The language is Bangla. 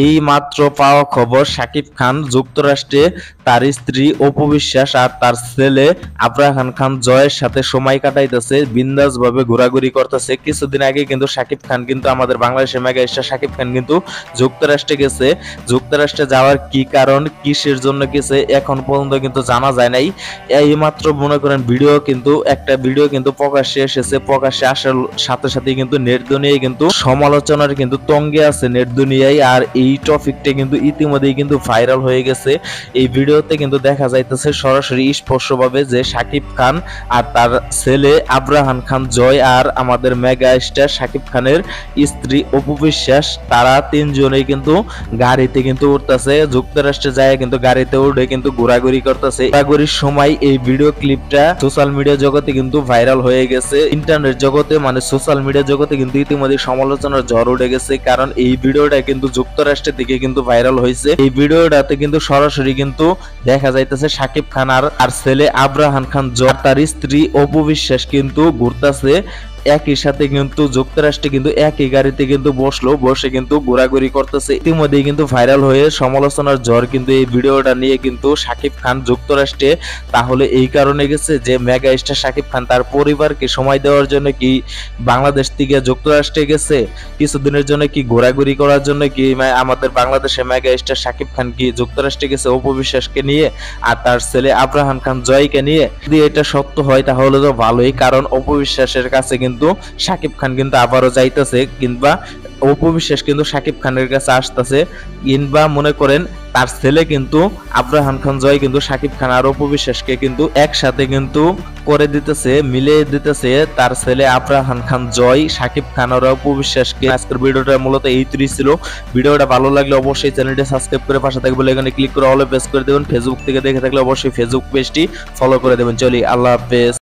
এই মাত্র পাওয়া খবর শাকিব খান যুক্তরাষ্ট্রে তার স্ত্রী অপু বিশ্বাস আর তার ছেলে আবরাহান খান জয়ের সাথে সময় কাটাইতেছে, বিন্দাস ভাবে ঘোরাঘুরি করতেছে। কিছুদিন আগে কিন্তু শাকিব খান কিন্তু আমাদের বাংলাদেশের মেগা স্টার শাকিব খান কিন্তু যুক্তরাষ্ট্রে গেছে। যুক্তরাষ্ট্রে যাওয়ার কি কারণ, কিসের জন্য গেছে এখন পর্যন্ত কিন্তু জানা যায় নাই। এই মাত্র মনে করেন একটা ভিডিও কিন্তু প্রকাশ্যে এসেছে। প্রকাশ্যে আসার সাথে সাথে কিন্তু নেট দুনিয়ায় কিন্তু সমালোচনার কিন্তু তঙ্গে আছে নেট দুনিয়ায়। আর এই টপিকটা কিন্তু ইতিমধ্যেই কিন্তু ভাইরাল হয়ে গেছে। এই ভিডিওতে কিন্তু দেখা যাইতেছে সরাসরি স্পষ্টভাবে যে শাকিব খান আর তার ছেলে আবরাহান খান জয় আর আমাদের মেগা স্টার শাকিব খানের স্ত্রী অপু বিশ্বাস, তারা তিনজনেই কিন্তু গাড়িতে কিন্তু উঠতেছে। যুক্তরাষ্ট্রে যায় কিন্তু গাড়িতে উঠে কিন্তু ঘোরাঘুরি করতেছে। ঘোরাঘুরির সময় এই ভিডিও ক্লিপটা সোশ্যাল মিডিয়া জগতে কিন্তু ভাইরাল হয়ে গেছে। ইন্টারনেট জগতে মানে সোশ্যাল মিডিয়া জগতে কিন্তু ইতিমধ্যে সমালোচনার ঝড় উঠে গেছে, কারণ এই ভিডিওটা কিন্তু যুক্তরাষ্ট্রের দিকে কিন্তু ভাইরাল হয়েছে। এই ভিডিওটাতে কিন্তু সরাসরি কিন্তু দেখা যাইতেছে শাকিব খান আর ছেলে আবরাহান খান জয় তার স্ত্রী অপু বিশ্বাস কিন্তু ঘুরতেছে একই সাথে কিন্তু যুক্তরাষ্ট্রে কিন্তু একই গাড়িতে কিন্তু বসে কিন্তু ঘোরাঘুরি করতেছে। ইতিমধ্যে কিন্তু ভাইরাল হয়ে সমালোচনার ঝড় কিন্তু এই ভিডিওটা নিয়ে কিন্তু শাকিব খান যুক্তরাষ্ট্রে তাহলে এই কারণে গেছে যে মেগা স্টার শাকিব খান তার পরিবারকে সময় দেওয়ার জন্য কি বাংলাদেশ থেকে যুক্তরাষ্ট্রে গেছে, কিছুদিনের জন্য কি ঘোরাঘুরি করার জন্য কি আমাদের বাংলাদেশে মেগা স্টার শাকিব খান কি যুক্তরাষ্ট্রে গেছে অপু বিশ্বাসকে নিয়ে আর তার ছেলে আবরাহান খান জয়কে নিয়ে। যদি এটা সত্য হয় তাহলে তো ভালোই, কারণ অপু বিশ্বাসের কাছে কিন্তু শাকিব খান কিন্তু আবারও যাইতেছে, কিংবা অপু বিশ্বাস কিন্তু শাকিব খানের কাছে আসতেছে, কিংবা মনে করেন তার ছেলে কিন্তু আবরাহান খান জয় কিন্তু শাকিব খান আর অপু বিশ্বাসকে কিন্তু একসাথে কিন্তু করে দিতেছে, মিলিয়ে দিতেছে। তার ছেলে আবরাহান খান জয় শাকিব খান আর অপু বিশ্বাসকে। আজকের ভিডিওটা মূলত এই তুই ছিল। ভিডিওটা ভালো লাগলে অবশ্যই চ্যানেলটি সাবস্ক্রাইব করে পাশে থাকবে, এখানে ক্লিক করে অলে প্রেস করে দেবেন। ফেসবুক থেকে দেখে থাকলে অবশ্যই ফেসবুক পেজটি ফলো করে দেবেন। চলি, আল্লাহ হাফেজ।